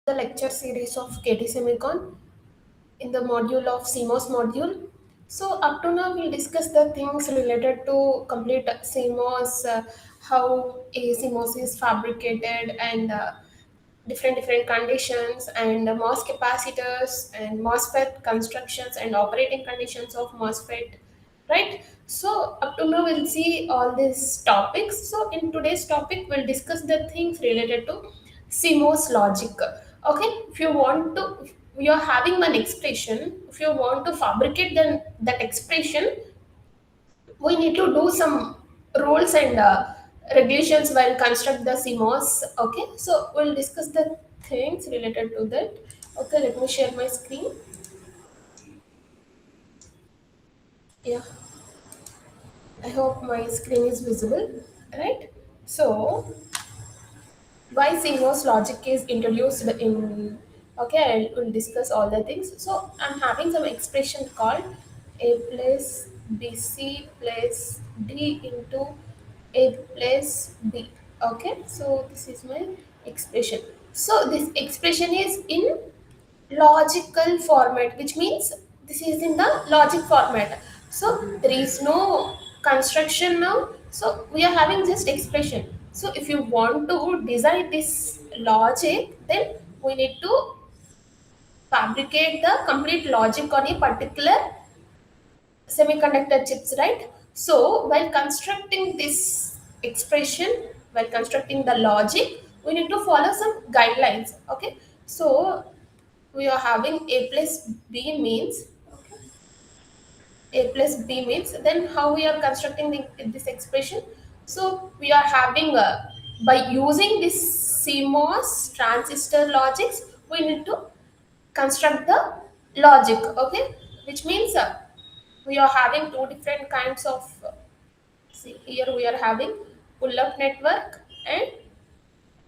The lecture series of KT Semicon in the module of CMOS module. So up to now we'll discuss the things related to complete CMOS, how a CMOS is fabricated and different conditions and MOS capacitors and MOSFET constructions and operating conditions of MOSFET, right? So up to now we'll see all these topics. So in today's topic we'll discuss the things related to CMOS logic. Okay, if you want to, if you are having one expression, if you want to fabricate then that expression, we need to do some rules and regulations while construct the CMOS. Okay, so we'll discuss the things related to that. Okay, let me share my screen. Yeah, I hope my screen is visible, right? So why CMOS logic is introduced in, okay, will discuss all the things. So I'm having some expression called a plus bc plus d into a plus b. Okay, so this is my expression. So this expression is in logical format, which means this is in the logic format. So there is no construction now, so we are having just expression. So if you want to design this logic, then we need to fabricate the complete logic on a particular semiconductor chips, right? So while constructing this expression, while constructing the logic, we need to follow some guidelines. Okay, so we are having a plus b means, a plus b means, then how we are constructing this expression. So we are having by using this CMOS transistor logics, we need to construct the logic. Okay, which means we are having two different kinds of see here we are having pull up network and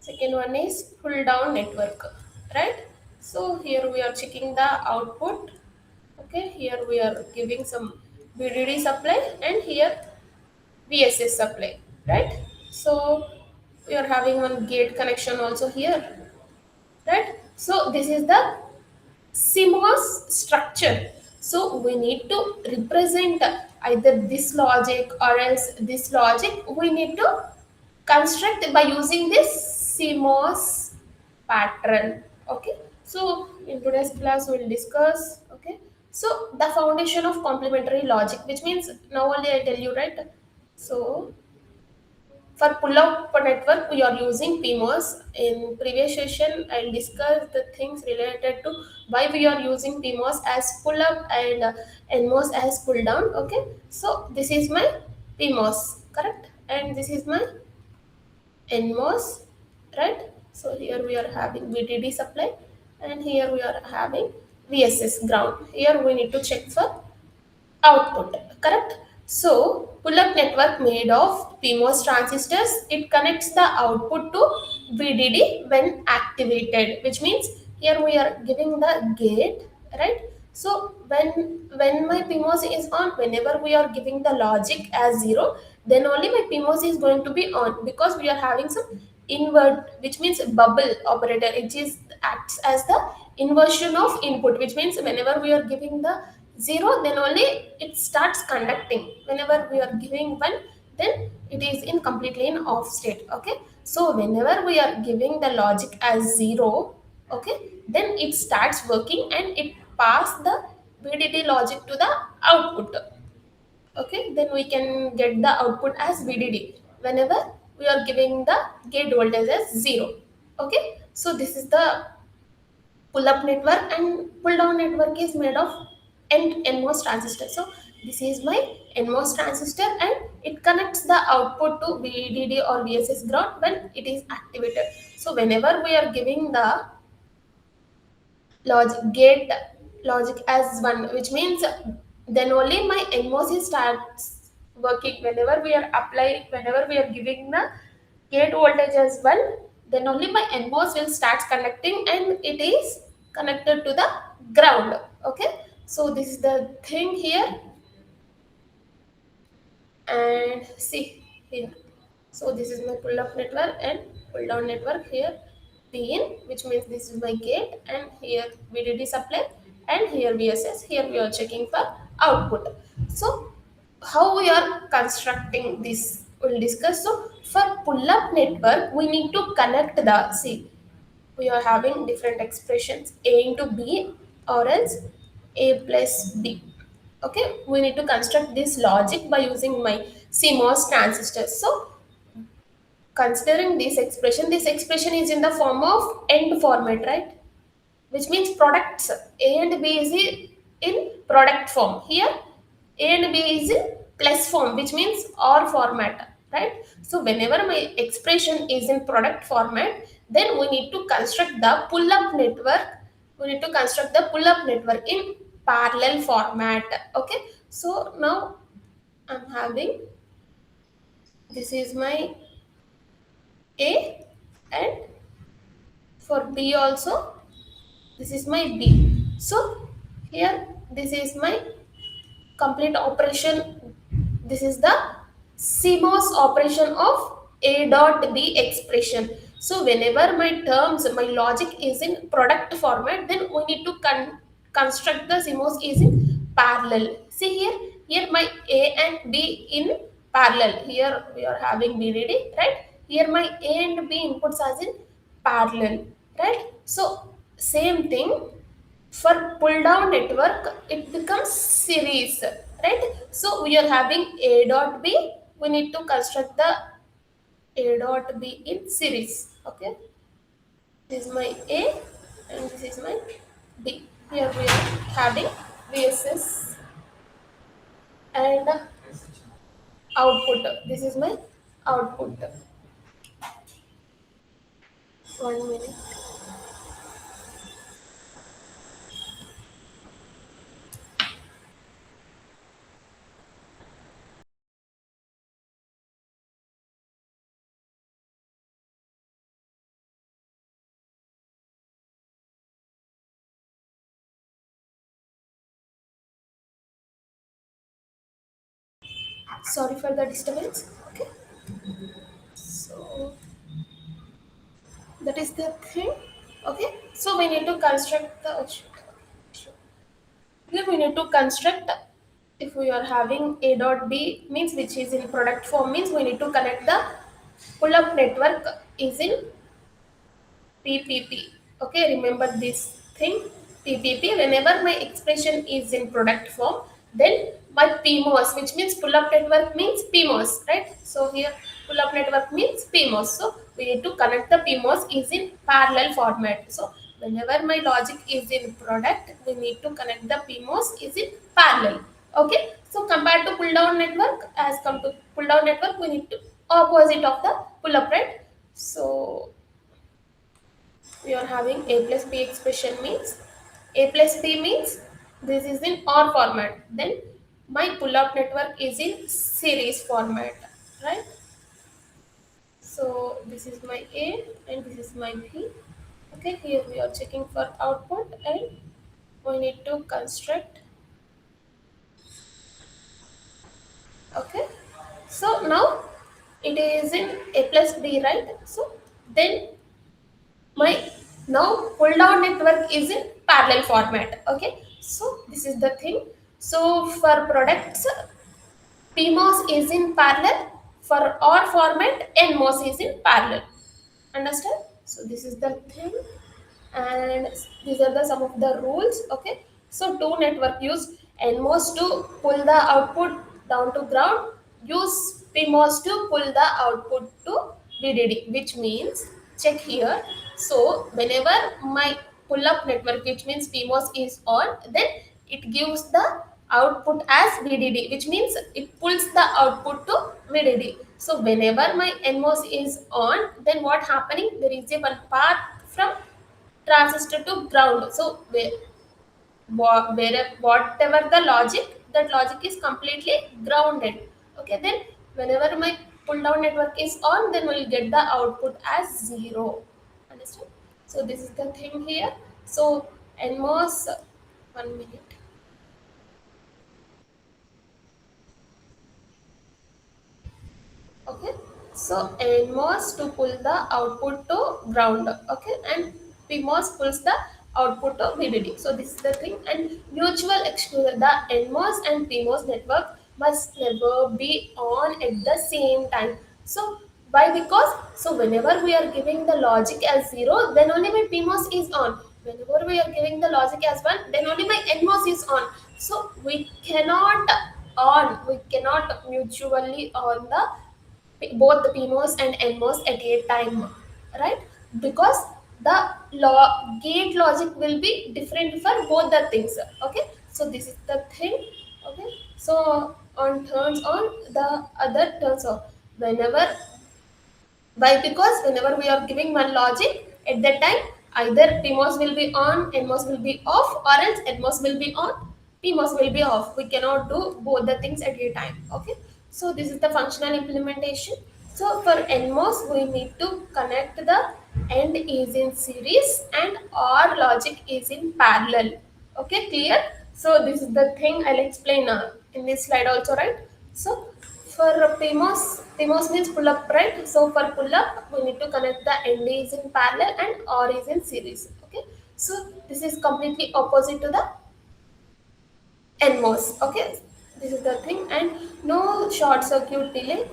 second one is pull down network, right? So here we are checking the output. Okay, here we are giving some VDD supply and here VSS supply, right? So we are having one gate connection also here, right? So this is the CMOS structure. So we need to represent either this logic or else this logic. We need to construct by using this CMOS pattern. Okay. So in today's class we'll discuss. Okay. So the foundation of complementary logic, which means now only I tell you, right. So for pull-up network, we are using PMOS. In previous session, I'll discuss the things related to why we are using PMOS as pull-up and NMOS as pull-down. Okay, so this is my PMOS, correct? And this is my NMOS, right? So here we are having VDD supply, and here we are having VSS ground. Here we need to check for output, correct? So pull-up network made of PMOS transistors, it connects the output to VDD when activated, which means here we are giving the gate, right? So when my PMOS is on, whenever we are giving the logic as 0, then only my PMOS is going to be on, because we are having some invert, which means bubble operator, which is acts as the inversion of input, which means whenever we are giving the 0, then only it starts conducting. Whenever we are giving 1, then it is in completely in off state. Okay, so whenever we are giving the logic as 0, okay, then it starts working and it pass the VDD logic to the output. Okay, then we can get the output as VDD whenever we are giving the gate voltage as 0. Okay, so this is the pull up network, and pull down network is made of NMOS transistor. So this is my NMOS transistor and it connects the output to VDD or VSS ground when it is activated. So whenever we are giving the logic gate logic as 1, which means then only my NMOS starts working. Whenever we are applying, whenever we are giving the gate voltage as 1, then only my NMOS will start connecting and it is connected to the ground. Okay, so this is the thing here, and see here. So this is my pull up network and pull down network here. P in, which means this is my gate, and here VDD supply, and here VSS. Here we are checking for output. So how we are constructing this, we'll discuss. So for pull-up network, we need to connect the, see, we are having different expressions a into b or else a plus b. Okay, we need to construct this logic by using my CMOS transistors. So considering this expression is in the form of end format, right? Which means products A and B is in product form. Here A and B is in plus form, which means OR format, right? So whenever my expression is in product format, then we need to construct the pull-up network. We need to construct the pull-up network in parallel format. Okay. So now I'm having, this is my A, and for B also this is my B. So here this is my complete operation. This is the CMOS operation of A dot B expression. So whenever my terms, my logic is in product format, then we need to construct the CMOS is in parallel. See here, here my A and B in parallel. Here we are having BDD, right? Here my A and B inputs as in parallel, right? So same thing for pull down network, it becomes series, right? So we are having A dot B, we need to construct the A dot B in series. Okay, this is my A and this is my B. Here we are having VSS and output. This is my output. 1 minute. Sorry for the disturbance. Okay, so that is the thing. Okay, so we need to construct the, oh, shit. Here we need to construct, if we are having A dot B means which is in product form, means we need to connect the pull up network is in PPP. Okay, remember this thing, PPP. Whenever my expression is in product form, then my PMOS, which means pull up network means PMOS, right? So here pull up network means PMOS. So we need to connect the PMOS is in parallel format. So whenever my logic is in product, we need to connect the PMOS is in parallel. Okay. So compared to pull down network, as come to pull down network, we need to opposite of the pull up, right? So we are having A plus B expression means A plus B means this is in OR format. Then my pull-up network is in series format, right? So this is my A and this is my B. Okay, here we are checking for output and we need to construct. Okay, so now it is in A plus B, right? So then my now pull down network is in parallel format. Okay, so this is the thing. So for products, PMOS is in parallel. For OR format, NMOS is in parallel. Understand? So this is the thing, and these are the some of the rules. Okay, so two network use NMOS to pull the output down to ground, use PMOS to pull the output to VDD, which means check here. So whenever my pull up network, which means PMOS is on, then it gives the output as VDD, which means it pulls the output to VDD. So whenever my NMOS is on, then what happening? There is a one path from transistor to ground. So where whatever the logic, that logic is completely grounded. Okay, then whenever my pull down network is on, then we'll get the output as 0. Understand? So this is the thing here. So NMOS, 1 minute. Okay. So NMOS to pull the output to ground, okay, and PMOS pulls the output to VDD. So this is the thing, and mutual exclusion. The NMOS and PMOS network must never be on at the same time. So why? Because so whenever we are giving the logic as zero, then only my PMOS is on. Whenever we are giving the logic as one, then only my NMOS is on. So we cannot mutually on the both the PMOS and NMOS at a time, right? Because the gate logic will be different for both the things. Okay, so this is the thing. Okay, so on turns on the other turns off whenever. Why? Because whenever we are giving one logic at that time, either PMOS will be on, NMOS will be off, or else NMOS will be on, PMOS will be off. We cannot do both the things at a time. Okay. So this is the functional implementation. So for NMOS, we need to connect the end is in series and OR logic is in parallel. Okay, clear? So this is the thing I'll explain in this slide also, right? So for PMOS means pull up, right? So for pull up, we need to connect the end is in parallel and OR is in series. Okay. So this is completely opposite to the NMOS. Okay. This is the thing, and no short circuit delay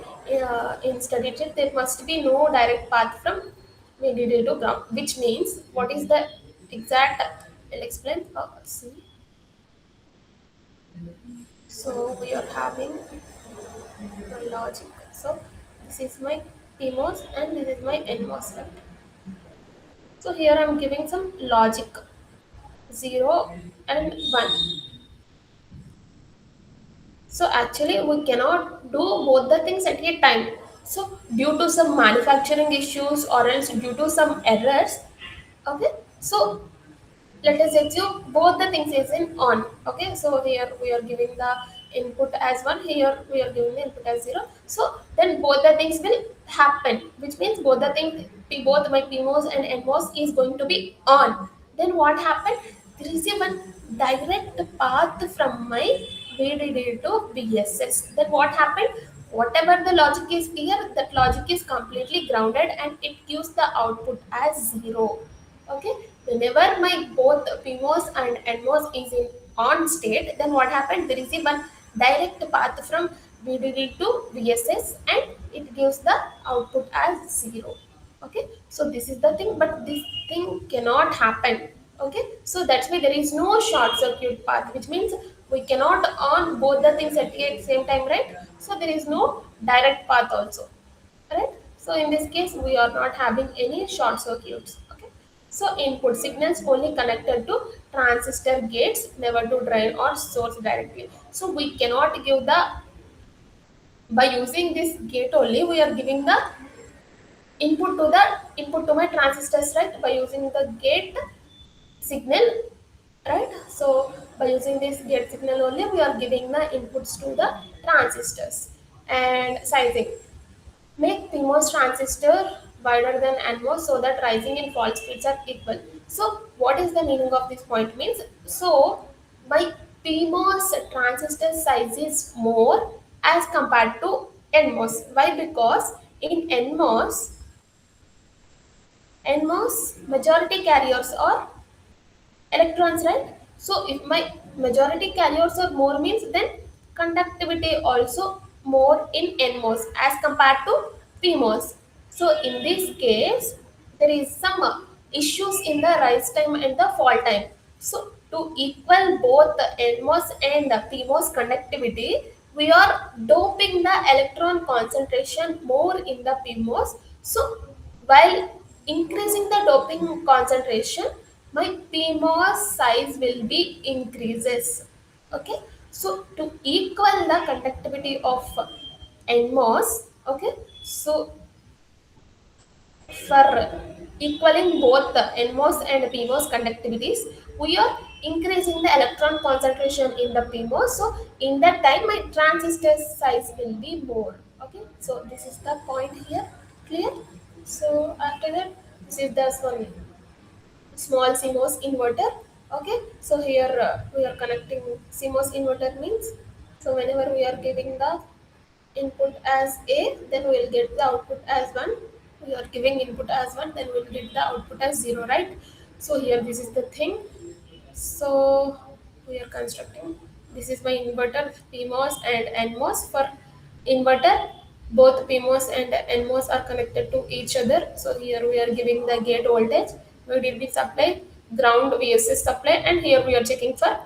in study chip. There must be no direct path from VDD to ground, which means what is the exact? I'll explain. See. So we are having my logic. So this is my PMOS and this is my NMOS, right? So here I'm giving some logic 0 and 1. So actually we cannot do both the things at a time. So due to some manufacturing issues or else due to some errors, okay. So let us assume both the things is in on. Okay, so here we are giving the input as one, here we are giving the input as zero. So then both the things will happen, which means both the things, both my PMOS and NMOS is going to be on. Then what happened? There is a one direct path from my VDD to VSS. Then what happened? Whatever the logic is here, that logic is completely grounded and it gives the output as zero. Okay, whenever my both PMOS and NMOS is in on state, then what happened? There is a one direct path from VDD to VSS and it gives the output as zero. Okay, so this is the thing, but this thing cannot happen. Okay, so that's why there is no short circuit path, which means we cannot on both the things at the same time, right? So there is no direct path also, right? So in this case we are not having any short circuits. Okay, so input signals only connected to transistor gates, never to drain or source directly. So we cannot give the, by using this gate only we are giving the input to my transistors, right? By using the gate signal, right? So by using this gate signal only we are giving the inputs to the transistors. And sizing, make PMOS transistor wider than NMOS so that rising and fall speeds are equal. So what is the meaning of this point? Means so my PMOS transistor size is more as compared to NMOS. Why? Because in NMOS majority carriers are electrons, right? So if my majority carriers are more means then conductivity also more in NMOS as compared to PMOS. So in this case there is some issues in the rise time and the fall time. So to equal both the NMOS and the PMOS conductivity, we are doping the electron concentration more in the PMOS. So while increasing the doping concentration, my PMOS size will be increases. Okay, so to equal the conductivity of NMOS, okay, so for equaling both the NMOS and PMOS conductivities, we are increasing the electron concentration in the PMOS. So in that time, my transistor size will be more. Okay, so this is the point here. Clear? So after that, this is the one small CMOS inverter. Okay, so here we are connecting CMOS inverter means, so whenever we are giving the input as A, then we'll get the output as 1. We are giving input as 1, then we'll get the output as 0, right? So here this is the thing. So we are constructing. This is my inverter PMOS and NMOS. For inverter, both PMOS and NMOS are connected to each other. So here we are giving the gate voltage, VDD supply, ground VSS supply, and here we are checking for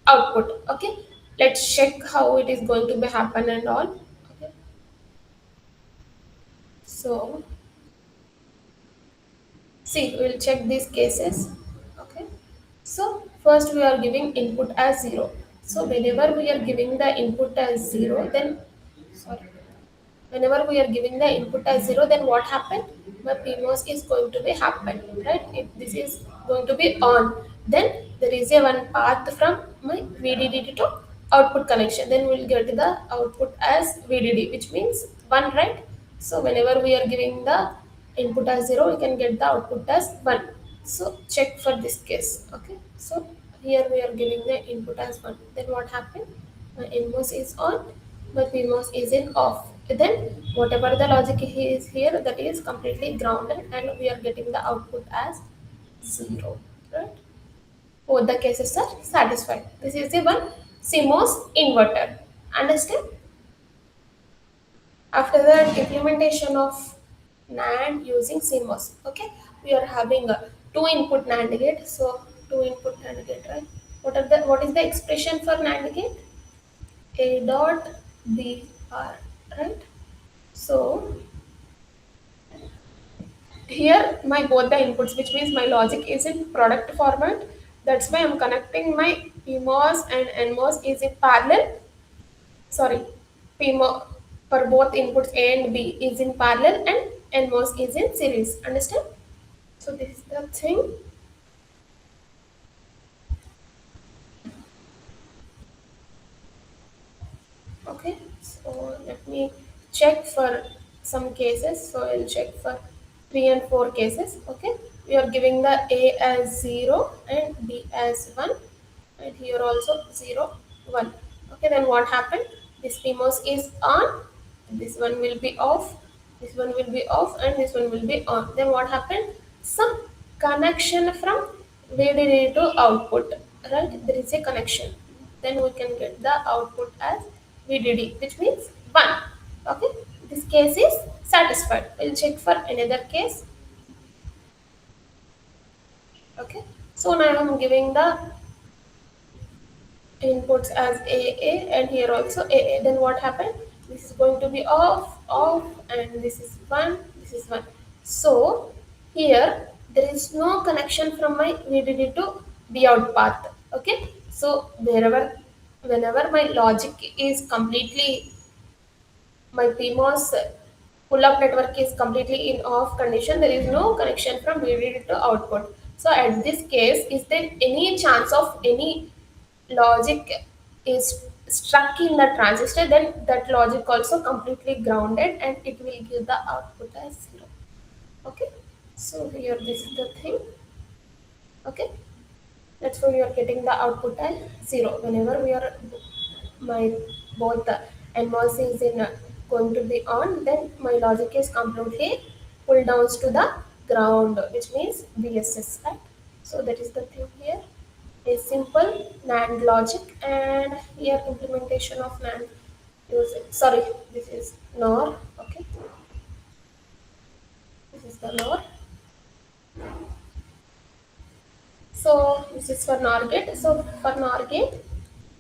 output. Okay, let's check how it is going to be happen and all. Okay, so see, we'll check these cases. Okay, so first we are giving input as 0. So whenever we are giving the input as 0, then sorry, whenever we are giving the input as 0, then what happened? My PMOS is going to be happen, right? If this is going to be on, then there is a one path from my VDD to output connection. Then we'll get the output as VDD, which means 1, right? So whenever we are giving the input as 0, we can get the output as 1. So check for this case. Okay, so here we are giving the input as 1. Then what happened? My NMOS is on, my PMOS is in off. Then whatever the logic is here, that is completely grounded, and we are getting the output as 0. Right? Both the cases are satisfied. This is the one CMOS inverter. Understand? After the implementation of NAND using CMOS, okay, we are having a two input NAND gate. So two input NAND gate, right? What is the expression for NAND gate? A dot B R, right? So here my both the inputs, which means my logic is in product format. That's why I'm connecting my PMOS and NMOS is in parallel. Sorry, PMOS for both inputs A and B is in parallel and NMOS is in series. Understand? So this is the thing. Okay, so let me check for some cases. So I'll check for 3 and 4 cases. Okay, we are giving the A as 0 and B as 1, and here also 0, 1. Okay, then what happened? This PMOS is on, this one will be off, this one will be off, and this one will be on. Then what happened? Some connection from VDD to output, right? There is a connection. Then we can get the output as VDD, which means 1. Okay, this case is satisfied. We'll check for another case. Okay, so now I'm giving the inputs as AA and here also AA. Then what happened? This is going to be off, off, and this is 1, this is 1. So here there is no connection from my VDD to B out path. Okay, so whenever my logic is completely, my PMOS pull-up network is completely in off condition, there is no connection from VDD to output. So at this case, is there any chance of any logic is stuck in the transistor? Then that logic also completely grounded and it will give the output as 0. Okay, so here this is the thing. Okay, that's why we are getting the output as 0 whenever we are my both the NMOS is in going to be on, then my logic is completely pulled down to the ground, which means VSS, right? So that is the thing here. A simple NAND logic, and here implementation of NAND using, sorry, this is NOR. Okay, this is the NOR. So this is for NOR gate. So for NOR gate,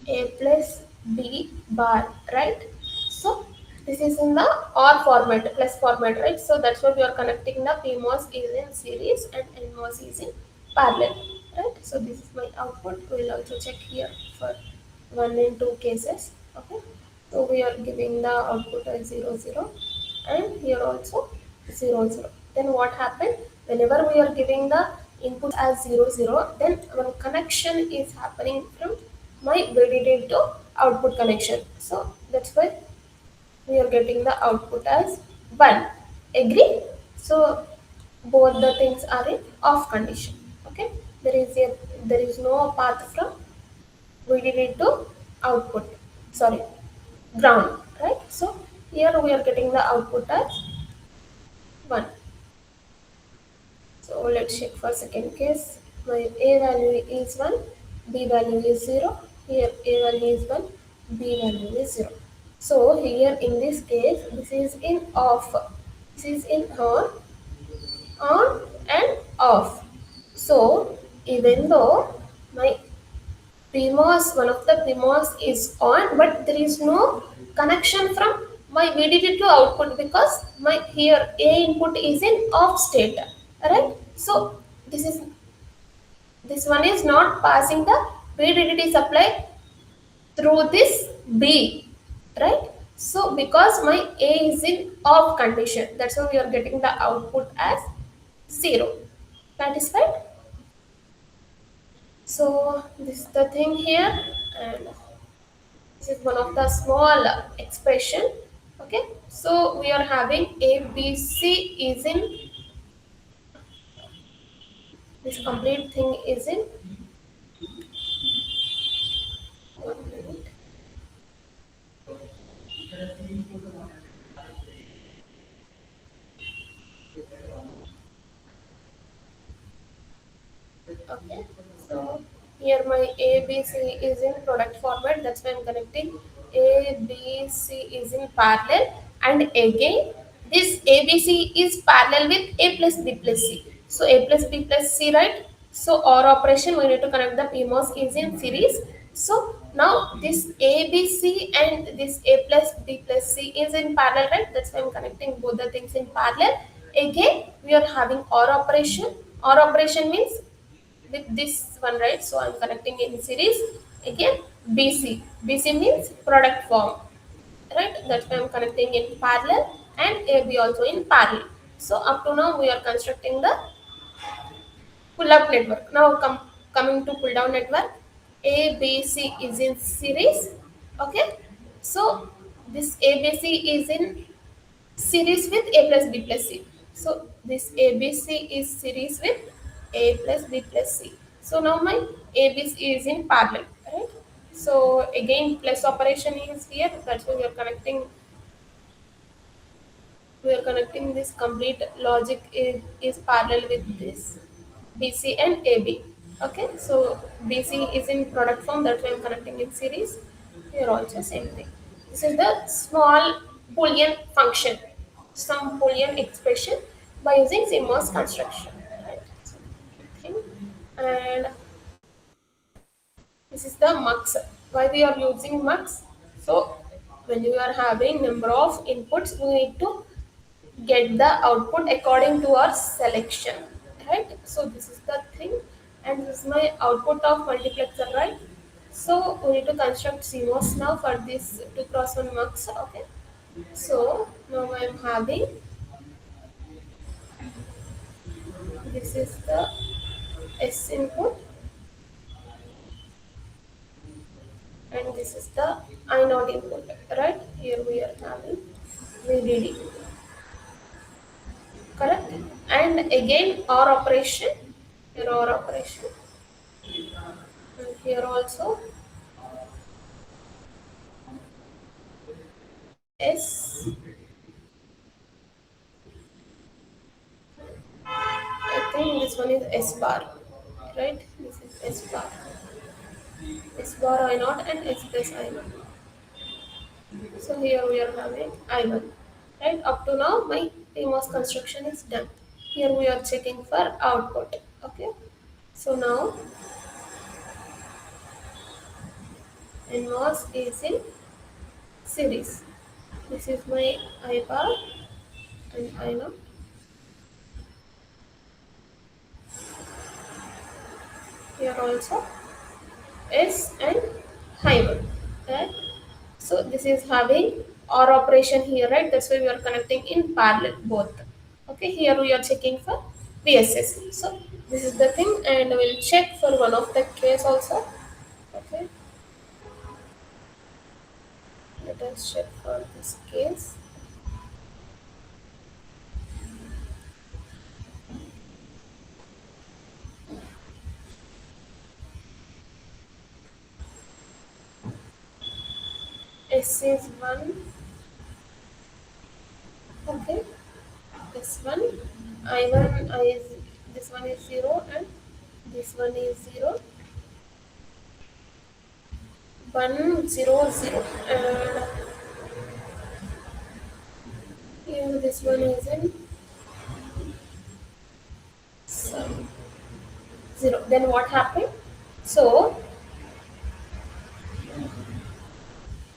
A plus B bar, right? So this is in the OR format, plus format, right? So that's why we are connecting the PMOS is in series and NMOS is in parallel, right? So this is my output. We'll also check here for 1 and 2 cases. Okay, so we are giving the output as 0, 0, and here also 0, 0. Then what happened? Whenever we are giving the input as 0, 0, then one connection is happening from my VDD to output connection. So that's why we are getting the output as 1. Agree? So both the things are in off condition. Okay, there is no path from VDD to output. Sorry, ground. Right? So Here we are getting the output as 1. So let's check for second case. My A value is 1, B value is 0. Here A value is 1, B value is 0. So here in this case, this is in off. This is in on and off. So even though my PMOS, one of the PMOS is on, but there is no connection from my VDD to output because my here A input is in off state, right? So this one is not passing the VDD supply through this B, right? So because my A is in off condition, that's why we are getting the output as 0. Satisfied? So this is the thing here, and this is one of the small expression. Okay, so we are having A, B, C is in, this complete thing is in 1 minute. Okay, so here my ABC is in product format. That's why I'm connecting ABC is in parallel, and again this ABC is parallel with A plus B plus C. So A plus B plus C, right? So OR operation we need to connect the PMOS is in series. So now this ABC and this A plus B plus C is in parallel, right? That's why I'm connecting both the things in parallel. Again we are having OR operation. OR operation means with this one, right? So I'm connecting in series. Again BC means product form, right? That's why I'm connecting in parallel, and AB also in parallel. So up to now we are constructing the pull up network. Now coming to pull down network, ABC is in series. Okay, so this ABC is in series with A plus B plus C. So this ABC is series with A plus B plus C. So now my ABC is in parallel, right? So again plus operation is here. That's why we are connecting this complete logic is parallel with this BC and AB. Okay, so BC is in product form, that's why I'm connecting in series. Here also same thing. This is the small Boolean function, some Boolean expression by using CMOS construction. Right. So, thing. And this is the mux. Why we are using mux? So when you are having number of inputs, we need to get the output according to our selection, right? So this is the thing, and this is my output of multiplexer, right? So we need to construct CMOS now for this 2 cross 1 mux. Okay, so now I am having, this is the S input, and this is the I naught input, right? Here we are having VDD, correct? And again OR operation, here OR operation, and here also S. I think this one is S bar, right? This is S bar. S bar I naught and S plus I naught. So here we are having I1. Right? Up to now my CMOS construction is done. Here we are checking for output. Okay. So now NMOS is in series. This is my I bar and I naught. Here also S and I1. Right? So this is having OR operation here, right? That's why we are connecting in parallel both. Okay, here we are checking for VSS. So this is the thing, and we'll check for one of the case also. Okay, let us check for this case. S is 1, this one I1 I is, this one is 0 and this one is 0 1 0 0 and here this one is in some 0. Then what happened? So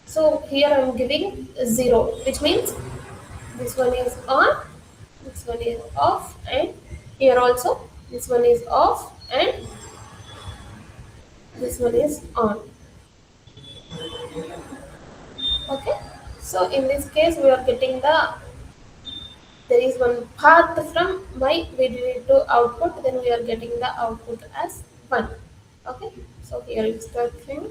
so here I'm giving 0, which means this one is on, this one is off, and here also this one is off and this one is on. Okay, so in this case we are getting the, there is one path from my VDD to output, then we are getting the output as 1. Okay, so here is the thing,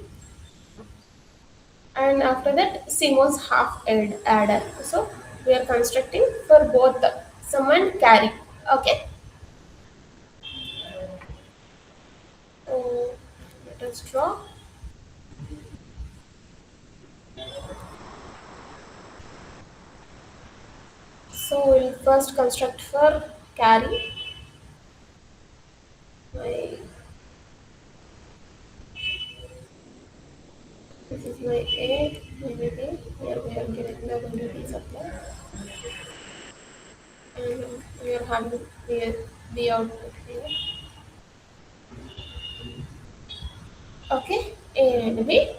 and after that CMOS half adder. So we are constructing for both the sum and carry. Okay, so let us draw. So we'll first construct for carry. My, this is my A, maybe here we are getting the quantity supply, and we are having the output here. Okay, and B,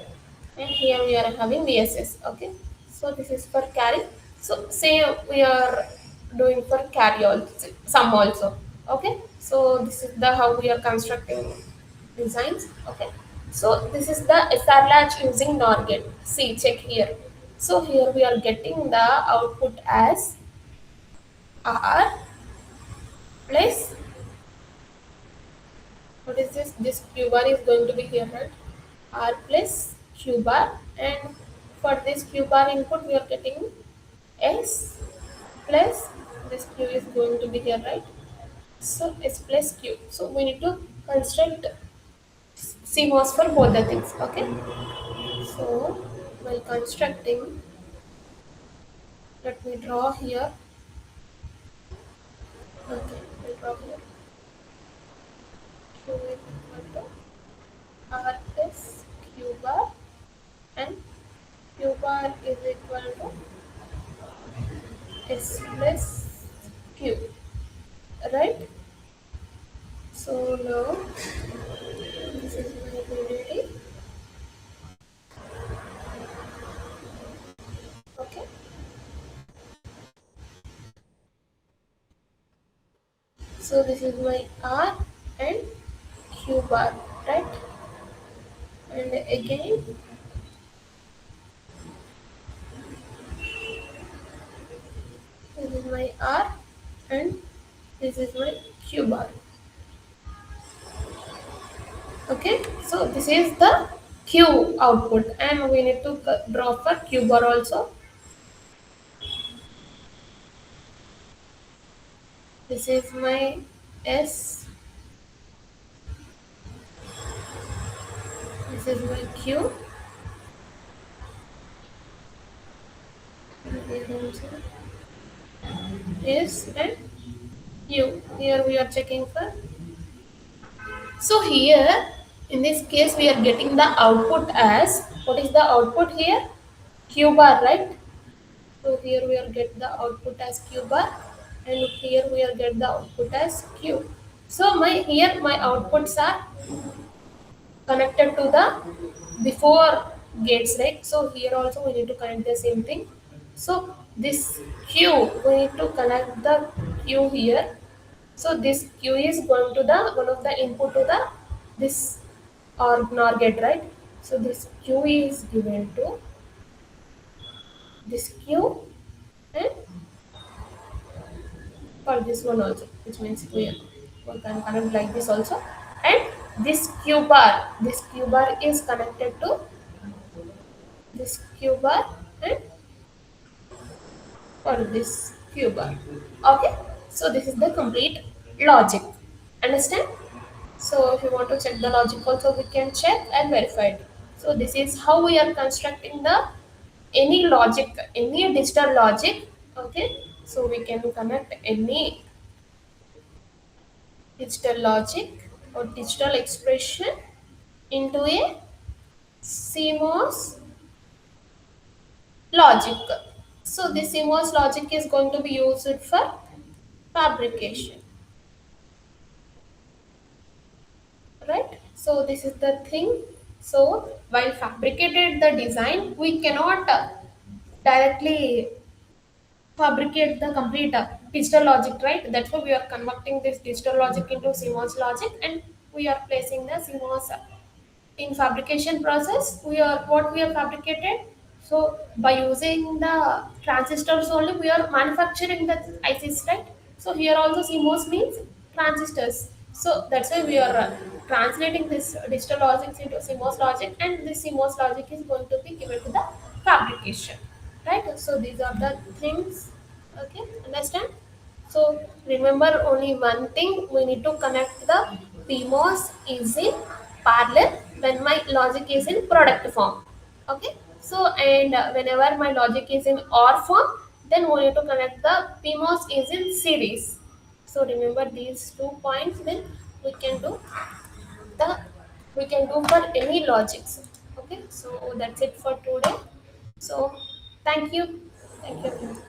and here we are having VSS. Okay, so this is for carry. So same we are doing for carry also, sum also. Okay, so this is the how we are constructing designs. Okay, so this is the SR latch using NOR gate. See, check here. So here we are getting the output as R plus, what is this? This Q bar is going to be here, right? R plus Q bar, and for this Q bar input we are getting S plus this Q is going to be here, right? So S plus Q. So we need to construct CMOS for both the things. Okay. So while constructing, let me draw here. Okay, we'll draw here. Q is equal to R plus Q bar, and Q bar is equal to S plus Q, right? So now this is my quantity. Okay. So this is my R and Q bar, right? And again, this is my R and this is my Q bar. Okay, so this is the Q output, and we need to draw for Q bar also. This is my S, this is my Q, and here also S and U. Here we are checking for. So here, in this case, we are getting the output as, what is the output here? Q bar, right? So here we are get the output as Q bar, and here we are get the output as Q. So my here my outputs are connected to the before gates, right? So here also we need to connect the same thing. So this Q, we need to connect the Q here. So this Q is going to the one of the input to the this or NOR gate, right? So this Q is given to this Q, and for this one also, which means we can connect like this also, and this Q bar is connected to this Q bar, and for this Q bar. Okay, so this is the complete logic. Understand? So if you want to check the logic also, we can check and verify it. So this is how we are constructing the any logic, any digital logic. Okay, So we can connect any digital logic or digital expression into a CMOS logic. So this CMOS logic is going to be used for fabrication, right? So this is the thing. So while fabricated the design, we cannot directly fabricate the complete digital logic, right? That's why we are converting this digital logic into CMOS logic, and we are placing the CMOS in fabrication process. We are fabricated. So by using the transistors only, we are manufacturing the ICs, right? So here also CMOS means transistors. So that's why we are translating this digital logic into CMOS logic, and this CMOS logic is going to be given to the fabrication, right? So these are the things. Okay, understand? So remember only one thing, we need to connect the PMOS is in parallel when my logic is in product form. Okay, so and whenever my logic is in OR form, then we need to connect the PMOS is in series. So remember these 2 points, then we can do the we can do for any logics. Okay, so that's it for today. So thank you. Thank you.